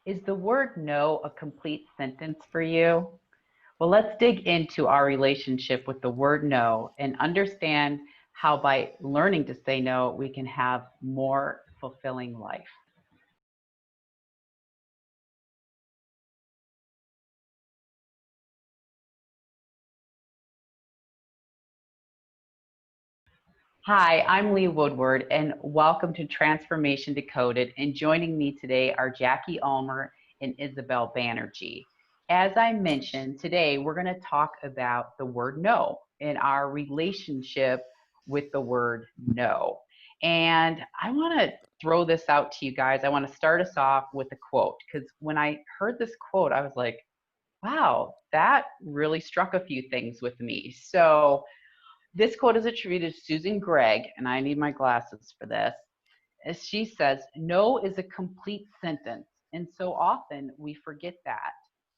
Is the word no a complete sentence for you? Well, let's dig into our relationship with the word no and understand how by learning to say no, we can have more fulfilling life. Hi, I'm Lee Woodward, and welcome to Transformation Decoded. And joining me today are Jackie Ulmer and Isabel Banerjee. As I mentioned, today we're going to talk about the word no and our relationship with the word no. And I want to throw this out to you guys. I want to start us off with a quote because when I heard this quote, I was like, wow, that really struck a few things with me. So, this quote is attributed to Susan Gregg, and I need my glasses for this. As she says, no is a complete sentence. And so often we forget that.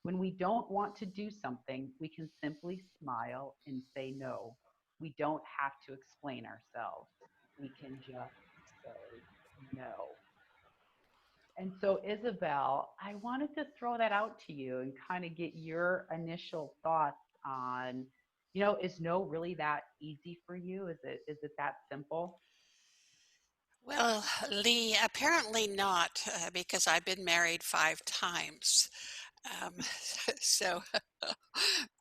When we don't want to do something, we can simply smile and say no. We don't have to explain ourselves. We can just say no. And so, Isabel, I wanted to throw that out to you and kind of get your initial thoughts on, is no really that easy for you? Is it that simple? Well, Lee, apparently not, because I've been married 5 times. Um, so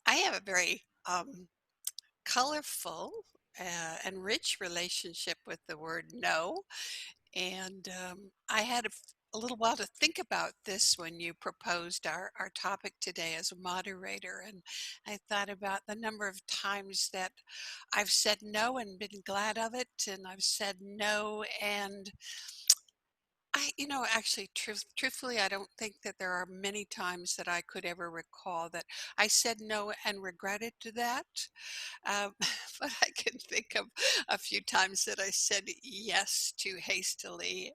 I have a very colorful and rich relationship with the word no. And I had a little while to think about this when you proposed our topic today as a moderator. And I thought about the number of times that I've said no and been glad of it. And I've said no and actually, truthfully, I don't think that there are many times that I could ever recall that I said no and regretted that. Um, but I can think of a few times that I said yes too hastily.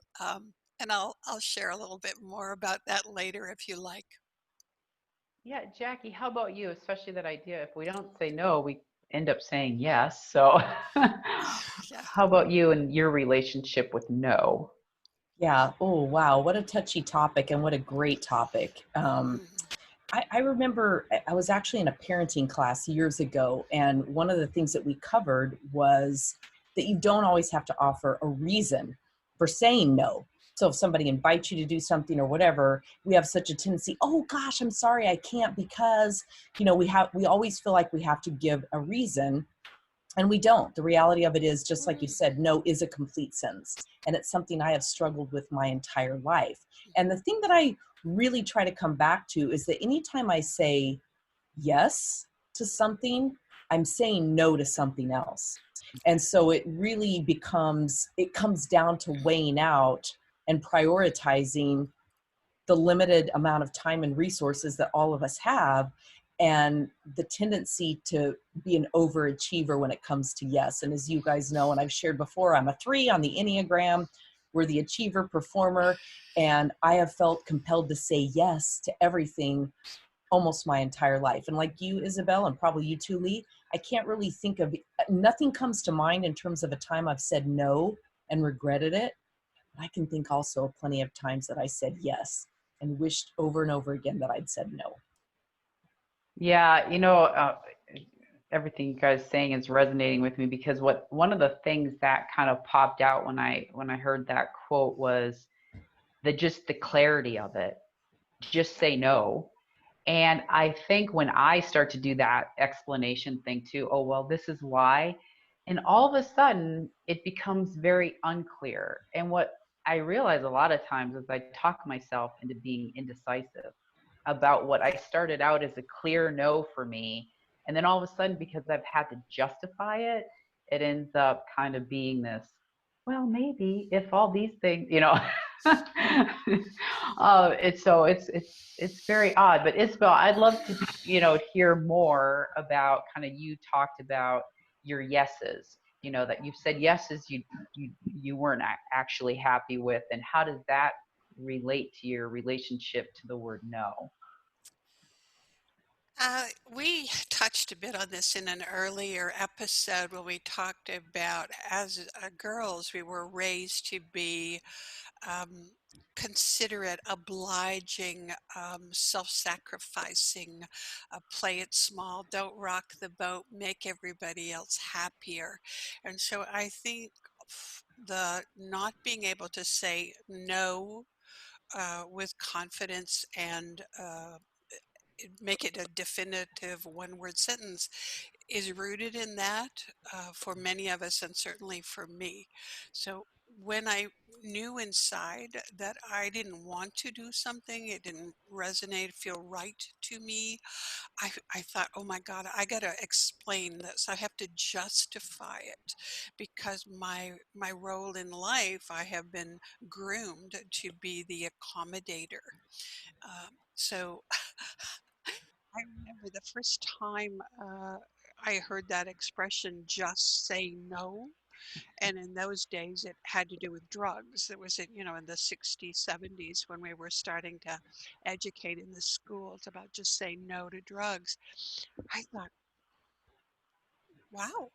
And I'll share a little bit more about that later if you like. Yeah, Jackie, how about you? Especially that idea, if we don't say no, we end up saying yes. So, Yeah. how about you and your relationship with no? Yeah. Oh, wow. What a touchy topic and what a great topic. Mhm. I remember I was actually in a parenting class years ago, and one of the things that we covered was that you don't always have to offer a reason for saying no. So if somebody invites you to do something or whatever, we have such a tendency, oh gosh, I'm sorry, I can't because, we always feel like we have to give a reason. And we don't. The reality of it is, just like you said, no is a complete sentence. And it's something I have struggled with my entire life. And the thing that I really try to come back to is that anytime I say yes to something, I'm saying no to something else. And so it comes down to weighing out and prioritizing the limited amount of time and resources that all of us have, and the tendency to be an overachiever when it comes to yes. And as you guys know, and I've shared before, I'm a 3 on the Enneagram. We're the achiever performer, and I have felt compelled to say yes to everything almost my entire life. And like you, Isabel, and probably you too, Lee, I can't really think of, nothing comes to mind in terms of a time I've said no and regretted it. I can think also of plenty of times that I said yes and wished over and over again that I'd said no. Yeah, everything you guys saying is resonating with me because one of the things that kind of popped out when I heard that quote was the clarity of it. Just say no. And I think when I start to do that explanation thing too, oh well, this is why, and all of a sudden it becomes very unclear. And what I realize a lot of times is I talk myself into being indecisive about what I started out as a clear no for me. And then all of a sudden, because I've had to justify it, it ends up kind of being this, well, maybe if all these things, it's very odd. But Isabel, I'd love to, hear more about kind of you talked about your yeses, that you've said yeses you weren't actually happy with, and how does that relate to your relationship to the word no? We touched a bit on this in an earlier episode when we talked about as girls, we were raised to be considerate, obliging, self-sacrificing, play it small, don't rock the boat, make everybody else happier. And so I think the not being able to say no with confidence and make it a definitive one-word sentence is rooted in that for many of us and certainly for me. So when I knew inside that I didn't want to do something, it didn't resonate, feel right to me, I thought, oh my God, I got to explain this. I have to justify it because my role in life, I have been groomed to be the accommodator. So I remember the first time I heard that expression, just say no. And in those days, it had to do with drugs. It was, in the 60s, 70s when we were starting to educate in the schools about just saying no to drugs. I thought, wow,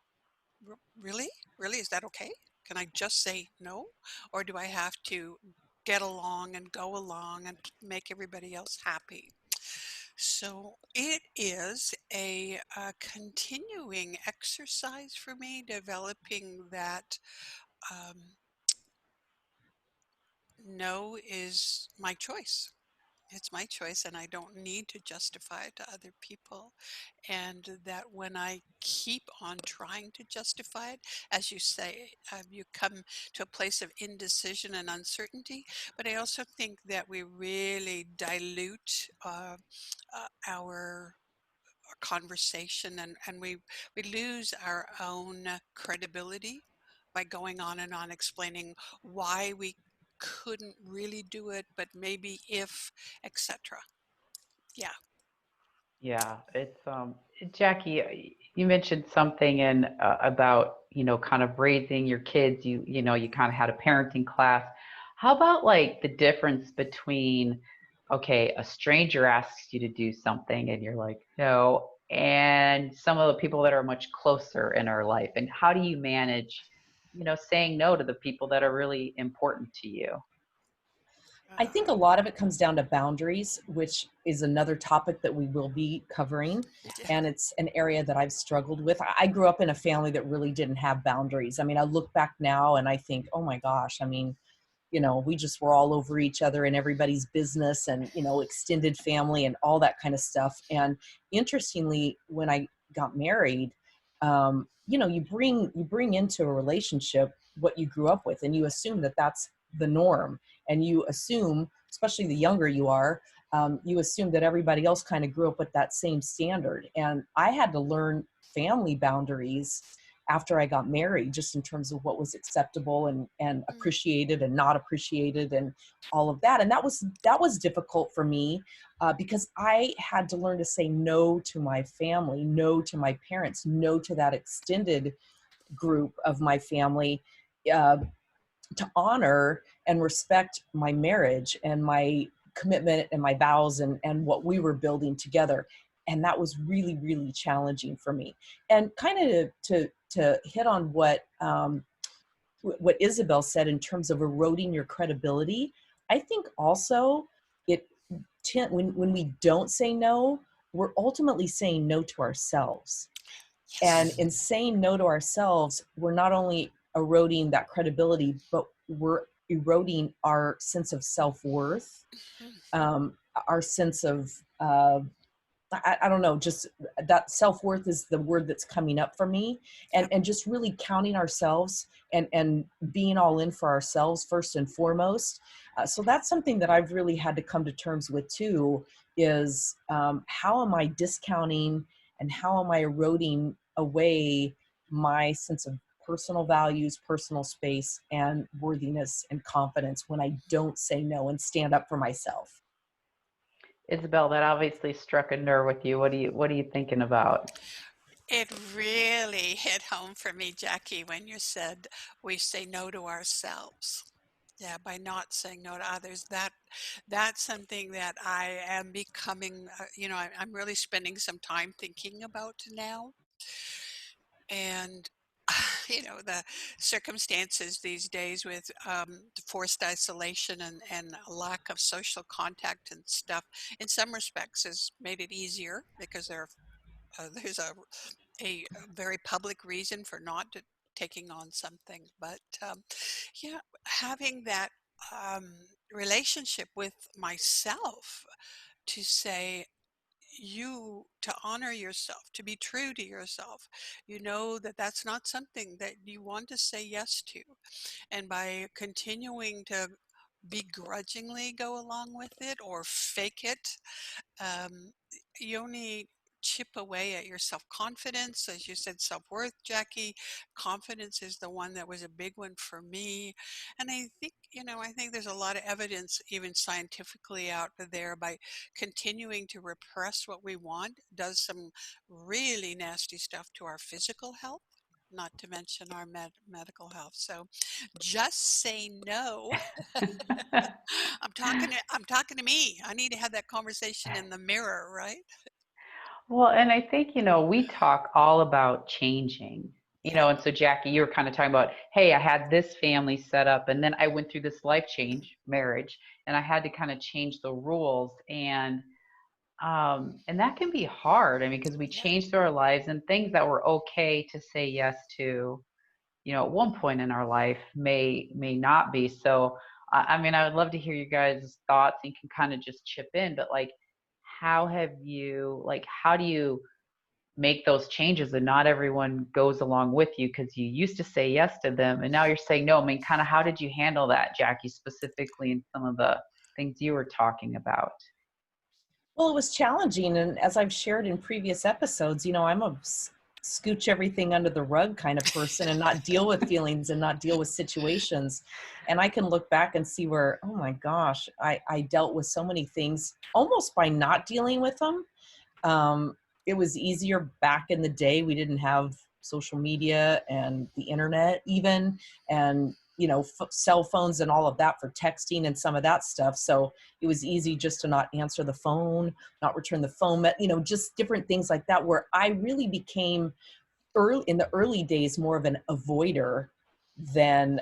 really? Really? Is that okay? Can I just say no? Or do I have to get along and go along and make everybody else happy? So it is a continuing exercise for me, developing that um, no is my choice. It's my choice, and I don't need to justify it to other people. And that when I keep on trying to justify it, as you say, you come to a place of indecision and uncertainty. But I also think that we really dilute our conversation and we lose our own credibility by going on and on explaining why we couldn't really do it, but maybe if, etc. Yeah. Yeah, it's Jackie, you mentioned something in about, kind of raising your kids. You kind of had a parenting class. How about like the difference between, okay, a stranger asks you to do something and you're like, no, and some of the people that are much closer in our life, and how do you manage, saying no to the people that are really important to you? I think a lot of it comes down to boundaries, which is another topic that we will be covering. Yeah. And it's an area that I've struggled with. I grew up in a family that really didn't have boundaries. I mean, I look back now and I think, oh my gosh, I mean, we just were all over each other and everybody's business and, extended family and all that kind of stuff. And interestingly, when I got married, you bring into a relationship what you grew up with, and you assume that that's the norm. And you assume, especially the younger you are, you assume that everybody else kind of grew up with that same standard. And I had to learn family boundaries after I got married, just in terms of what was acceptable and Mm. appreciated and not appreciated and all of that. And that was difficult for me because I had to learn to say no to my family, no to my parents, no to that extended group of my family, uh, to honor and respect my marriage and my commitment and my vows and what we were building together. And that was really, really challenging for me. And kind of to hit on what Isabel said in terms of eroding your credibility, I think also it when we don't say no, we're ultimately saying no to ourselves. And Yes. in saying no to ourselves, we're not only eroding that credibility, but we're eroding our sense of self-worth, Mhm. um, our sense of I don't know, just that self-worth is the word that's coming up for me. and Yep. and just really counting ourselves and being all in for ourselves first and foremost. So that's something that I've really had to come to terms with too, is how am I discounting and how am I eroding away my sense of personal values, personal space, and worthiness and confidence when I don't say no and stand up for myself. Isabel, that obviously struck a nerve with you. What are you thinking about? It really hit home for me, Jackie, when you said we say no to ourselves. Yeah, by not saying no to others, that's something that I am becoming. I'm really spending some time thinking about now, and the circumstances these days with forced isolation and a lack of social contact and stuff, in some respects, has made it easier because there's a very public reason for not taking on something. But yeah, having that um, relationship with myself to say, to honor yourself, to be true to yourself, that that's not something that you want to say yes to. And by continuing to begrudgingly go along with it or fake it, um, you only chip away at your self-confidence. As you said, self-worth, Jackie. Confidence is the one that was a big one for me. And I think there's a lot of evidence, even scientifically out there, by continuing to repress what we want does some really nasty stuff to our physical health, not to mention our medical health. So just say no. I'm talking to me. I need to have that conversation in the mirror, right? Well, and I think, we talk all about changing, Yeah. and so Jackie, you were kind of talking about, hey, I had this family set up and then I went through this life change, marriage, and I had to kind of change the rules. And that can be hard. I mean, because we Yeah. change through our lives and things that were okay to say yes to, at one point in our life may not be. So, I mean, I would love to hear you guys' thoughts. You can kind of just chip in, but like, how do you make those changes and not everyone goes along with you because you used to say yes to them and now you're saying no? I mean, kind of how did you handle that, Jackie, specifically in some of the things you were talking about? Well, it was challenging. And as I've shared in previous episodes, I'm a scooch everything under the rug kind of person and not deal with feelings and not deal with situations. And I can look back and see where, oh my gosh, I dealt with so many things almost by not dealing with them. Um, it was easier back in the day. We didn't have social media and the internet even, and cell phones and all of that for texting and some of that stuff. So it was easy just to not answer the phone, not return the phone, just different things like that, where I really became in the early days more of an avoider than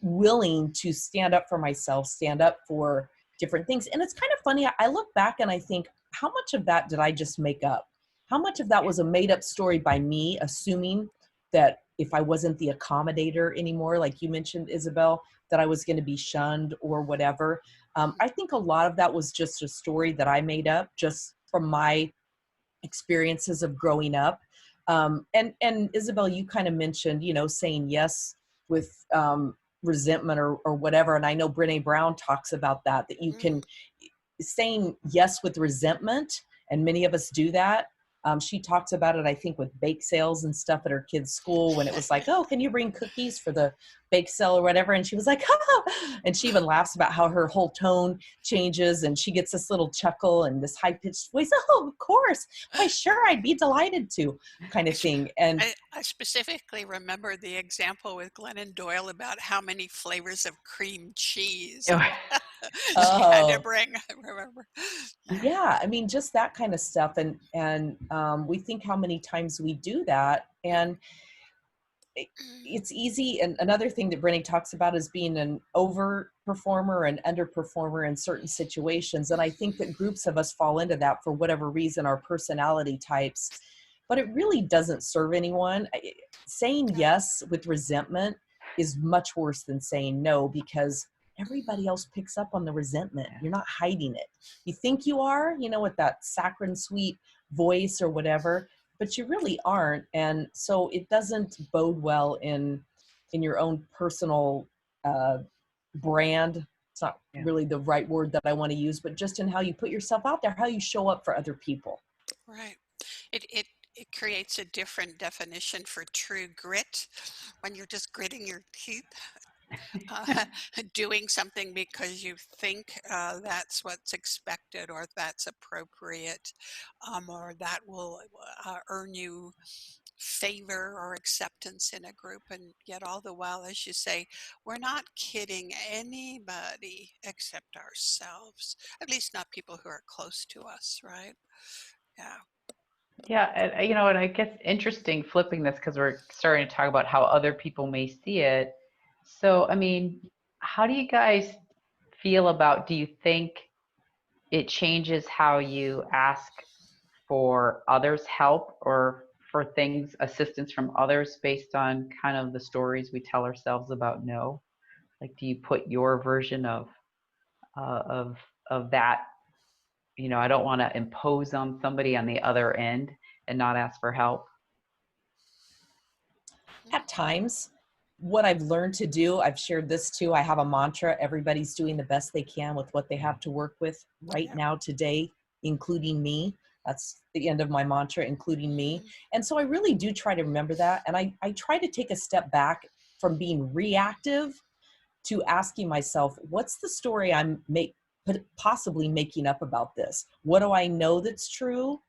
willing to stand up for myself, stand up for different things. And it's kind of funny. I look back and I think, how much of that did I just make up? How much of that was a made up story by me, assuming that if I wasn't the accommodator anymore, like you mentioned, Isabel, that I was going to be shunned or whatever. I think a lot of that was just a story that I made up just from my experiences of growing up. And Isabel, you kind of mentioned, saying yes with resentment or whatever. And I know Brene Brown talks about that you Mm. can saying yes with resentment, and many of us do that. She talks about it, I think, with bake sales and stuff at her kids' school, when it was like, oh, can you bring cookies for the bake sale or whatever? And she was like, oh, and she even laughs about how her whole tone changes and she gets this little chuckle and this high pitched voice. Oh, of course. Why, sure, I'd be delighted to, kind I, of sp- thing. And I specifically remember the example with Glennon Doyle about how many flavors of cream cheese she had to oh, bring. I remember. Yeah. yeah, I mean, just that kind of stuff. And we think how many times we do that. And it- it's easy. And another thing that Brittany talks about is being an over performer and underperformer in certain situations. And I think that groups of us fall into that for whatever reason, our personality types, but it really doesn't serve anyone. Saying Yeah. yes with resentment is much worse than saying no, because everybody else picks up on the resentment. Yeah. You're not hiding it. You think you are, with that saccharine sweet voice or whatever, but you really aren't. And so it doesn't bode well in your own personal uh, brand. It's not Yeah. really the right word that I want to use, but just in how you put yourself out there, how you show up for other people. Right. It creates a different definition for true grit when you're just gritting your teeth, uh, doing something because you think that's what's expected or that's appropriate, or that will earn you favor or acceptance in a group. And yet, all the while, as you say, we're not kidding anybody except ourselves, at least not people who are close to us, right? Yeah. Yeah, and and I guess interesting flipping this because we're starting to talk about how other people may see it. So, I mean, how do you guys feel about, do you think it changes how you ask for others' help or for things, assistance from others based on kind of the stories we tell ourselves about no? Like, do you put your version uh, of of that? I don't want to impose on somebody on the other end and not ask for help. At times, what I've learned to do, I've shared this too. I have a mantra: everybody's doing the best they can with what they have to work with right Yeah. now, today, including me. That's the end of my mantra, including me. Mhm. And so I really do try to remember that. And I try to take a step back from being reactive to asking myself, what's the story I'm possibly making up about this? What do I know that's true?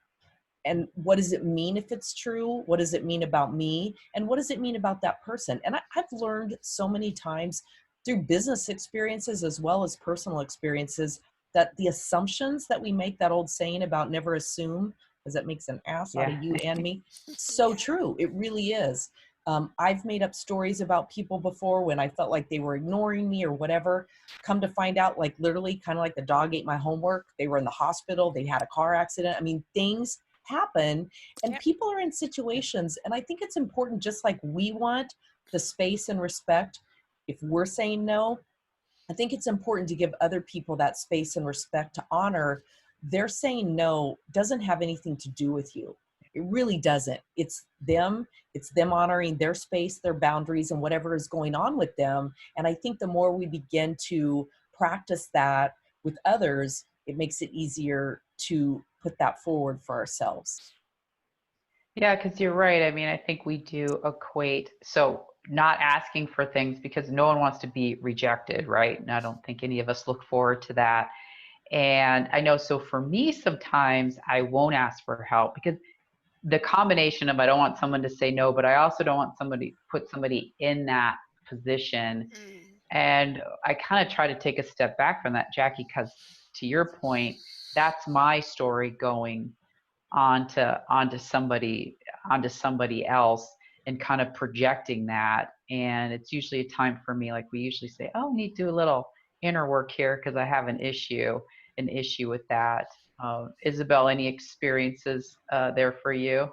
And what does it mean if it's true? What does it mean about me? And what does it mean about that person? And I've learned so many times through business experiences as well as personal experiences that the assumptions that we make, that old saying about never assume, because that makes an ass out Yeah. of you and me, so Yeah. true. It really is. I've made up stories about people before when I felt like they were ignoring me or whatever. Come to find out, like literally, kind of like the dog ate my homework. They were in the hospital. They had a car accident. I mean, things happen, and Yep. people are in situations, and I think it's important, just like we want the space and respect if we're saying no, I think it's important to give other people that space and respect to honor their saying no doesn't have anything to do with you. It really doesn't. It's them honoring their space, their boundaries, and whatever is going on with them. And I think the more we begin to practice that with others, it makes it easier to put that forward for ourselves. Yeah, because you're right. I mean, I think we do equate, so not asking for things because no one wants to be rejected, right? And I don't think any of us look forward to that. And I know, so for me, sometimes I won't ask for help because the combination of, I don't want someone to say no, but I also don't want somebody put somebody in that position. Mm. And I kind of try to take a step back from that, Jackie, because to your point, that's my story going onto somebody else and kind of projecting that. And it's usually a time for me, like we usually say, oh, I need to do a little inner work here because I have an issue with that. Isabel, any experiences there for you?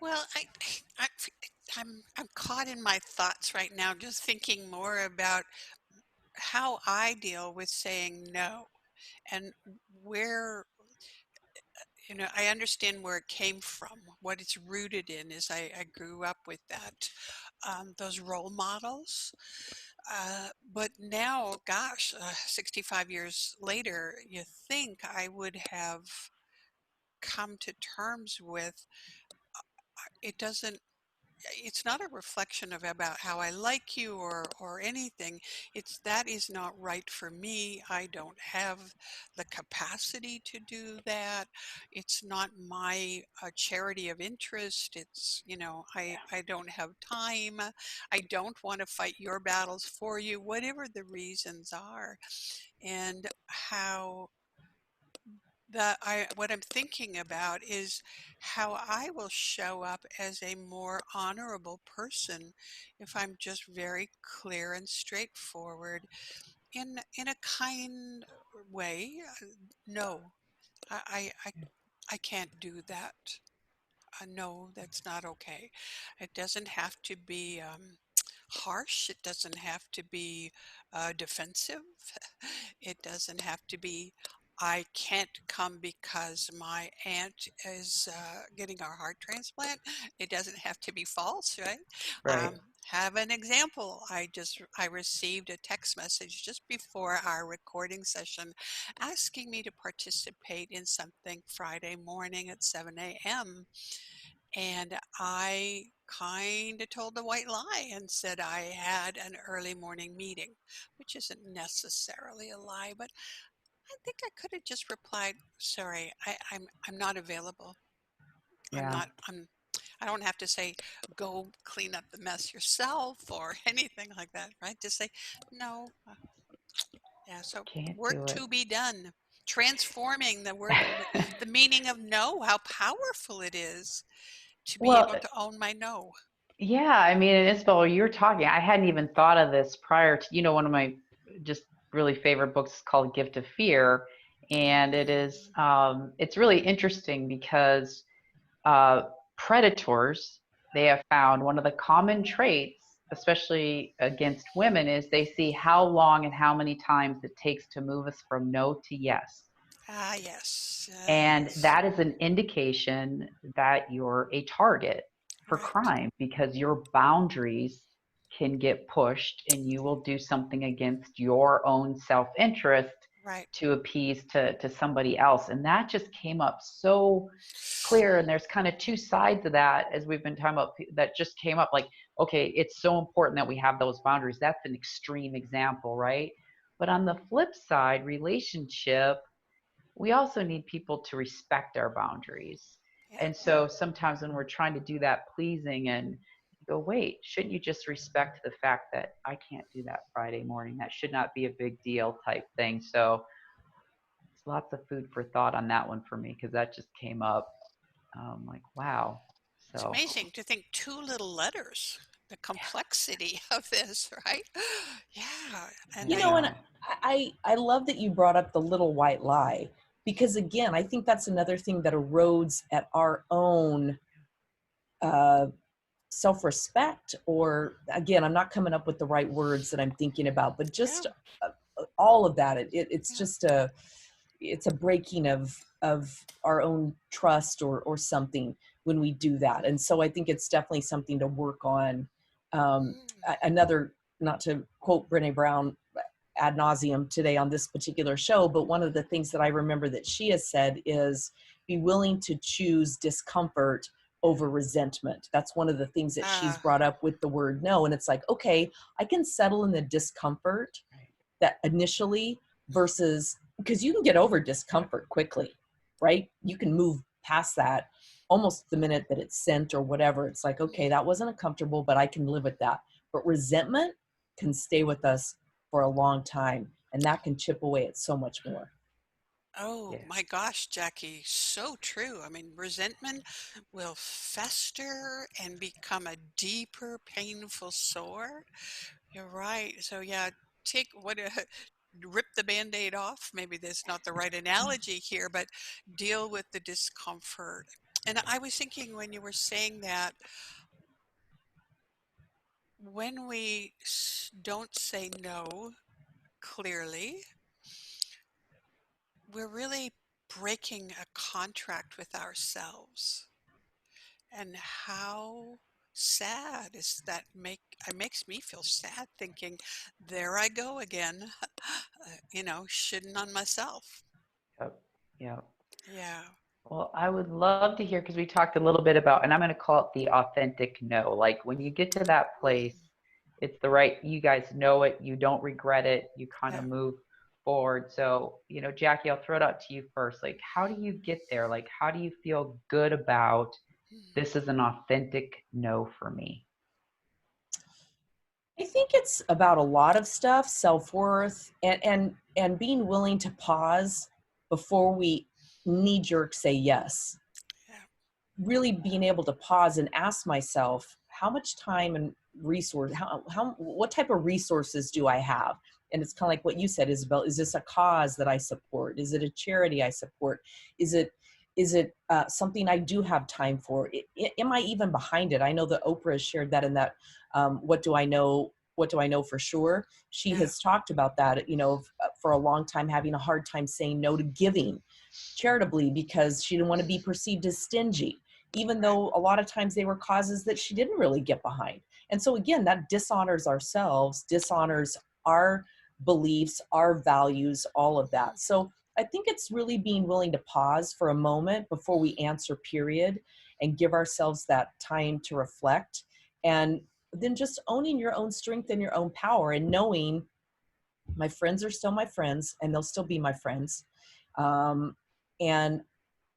Well, I, I'm caught in my thoughts right now, just thinking more about how I deal with saying no and where, I understand where it came from. What it's rooted in is I grew up with that, those role models. But now, gosh, 65 years later, you think I would have come to terms with it doesn't it's not a reflection of about how I like you or anything. It's that is not right for me. I don't have the capacity to do that. It's not my charity of interest. It's, I don't have time. I don't want to fight your battles for you, whatever the reasons are. And how what I'm thinking about is how I will show up as a more honorable person if I'm just very clear and straightforward in a kind way. No, I I I, I can't do that. No, that's not okay. It doesn't have to be harsh. It doesn't have to be defensive. It doesn't have to be, I can't come because my aunt is getting a heart transplant. It doesn't have to be false, right? Right. Have an example. I received a text message just before our recording session asking me to participate in something Friday morning at 7 a.m. And I kind of told a white lie and said I had an early morning meeting, which isn't necessarily a lie, but I think I could have just replied, "Sorry, I'm not available. I'm Yeah. not. I don't have to say go clean up the mess yourself or anything like that, right? Just say no. Yeah. So Can't work do it. to be done. Transforming the word, the meaning of no, how powerful it is to be Well, able to own my no. yeah, I mean, and Isabel, you're talking. I hadn't even thought of this prior to, one of my just really favorite books is called Gift of Fear. And it's really interesting because uh, predators, they have found one of the common traits, especially against women, is they see how long and how many times it takes to move us from no to yes. Ah, yes. And Yes. that is an indication that you're a target for Right. crime because your boundaries can get pushed and you will do something against your own self-interest Right. to appease to somebody else. And that just came up so clear. And there's kind of two sides of that as we've been talking about that just came up like, okay, it's so important that we have those boundaries. That's an extreme example, right? But on the flip side, relationship, we also need people to respect our boundaries. Yeah. And so sometimes when we're trying to do that pleasing and you go, wait, shouldn't you just respect the fact that I can't do that Friday morning? That should not be a big deal type thing. So it's lots of food for thought on that one for me because that just came up like, wow. It's So, amazing to think two little letters, the complexity of this, right? Yeah. And You I know, and know. I love that you brought up the little white lie, because again, I think that's another thing that erodes at our own uh, self-respect. Or again, I'm not coming up with the right words that I'm thinking about, but yeah, just all of that. It's yeah. just it's a breaking of our own trust or something when we do that. And so I think it's definitely something to work on. Mm. Another, not to quote Brene Brown ad nauseum today on this particular show, but one of the things that I remember that she has said is be willing to choose discomfort over resentment. That's one of the things that she's Uh, brought up with the word no. And it's like, okay, I can settle in the discomfort that initially, versus, because you can get over discomfort quickly, right? You can move past that almost the minute that it's sent or whatever. It's like, okay, that wasn't uncomfortable, but I can live with that. But resentment can stay with us for a long time, and that can chip away at so much more. oh Yeah. my gosh, Jackie, so true. I mean, resentment will fester and become a deeper, painful sore. You're right. So yeah, take what rip the band-aid off. Maybe that's not the right analogy here, but deal with the discomfort. And I was thinking when you were saying that, when we don't say no clearly, we're really breaking a contract with ourselves. And how sad is that? It makes me feel sad thinking, there I go again, shitting on myself. Yep. Yep. Yeah. Well, I would love to hear because we talked a little bit about, and I'm going to call it the authentic no. Like when you get to that place, it's the right, you guys know it, you don't regret it, you kind of Yeah. move forward. So, Jackie, I'll throw it out to you first. Like, how do you get there? Like, how do you feel good about this is an authentic no for me? I think it's about a lot of stuff, self-worth, and being willing to pause before we knee jerk say yes. Yeah. Really being able to pause and ask myself, how much time and resource, how what type of resources do I have? And it's kind of like what you said, Isabel. Is this a cause that I support? Is it a charity I support? Is it something I do have time for? Am I even behind it? I know that Oprah has shared that in that what do I know, what do I know for sure? She Yeah. has talked about that, for a long time, having a hard time saying no to giving charitably because she didn't want to be perceived as stingy, even Right. though a lot of times they were causes that she didn't really get behind. And so again, that dishonors ourselves, dishonors our beliefs, our values, all of that. So I think it's really being willing to pause for a moment before we answer, period, and give ourselves that time to reflect. And then just owning your own strength and your own power, and knowing my friends are still my friends and they'll still be my friends. And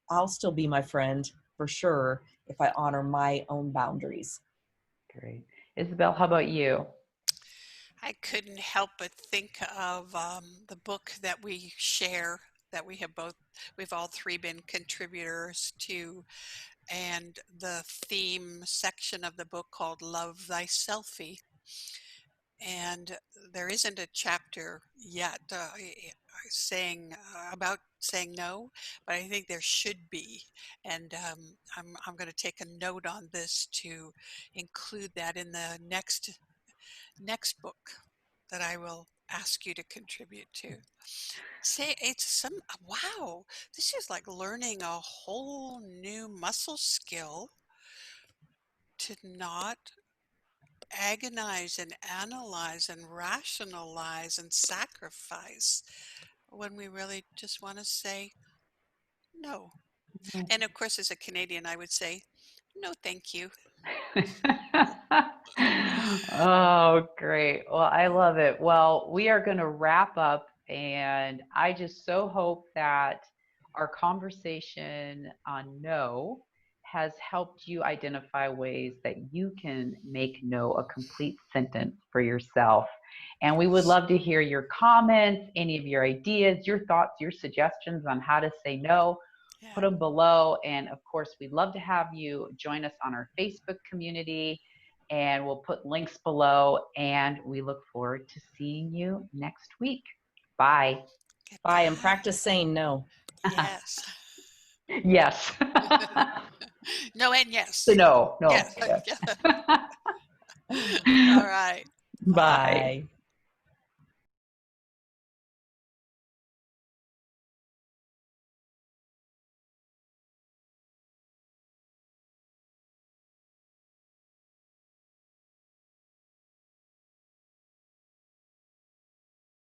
I'll still be my friend for sure if I honor my own boundaries. Great. Isabel, how about you? I couldn't help but think of the book that we share. that we've all three been contributors to, and the theme section of the book called Love Thyselfie. And there isn't a chapter yet saying about saying no, but I think there should be. And I'm going to take a note on this to include that in the next book that I will ask you to contribute to. Say it's wow, this is like learning a whole new muscle skill to not agonize and analyze and rationalize and sacrifice when we really just want to say no. And of course, as a Canadian, I would say, no, thank you. Oh, great. Well, I love it. Well, we are going to wrap up, and I just so hope that our conversation on no has helped you identify ways that you can make no a complete sentence for yourself. And we would love to hear your comments, any of your ideas, your thoughts, your suggestions on how to say no. Yeah. Put them below. And of course, we'd love to have you join us on our Facebook community. And we'll put links below. And we look forward to seeing you next week. Bye. Bye, and practice saying no. Yes. Yes. No and yes. No. Yes. Yes. All right. Bye.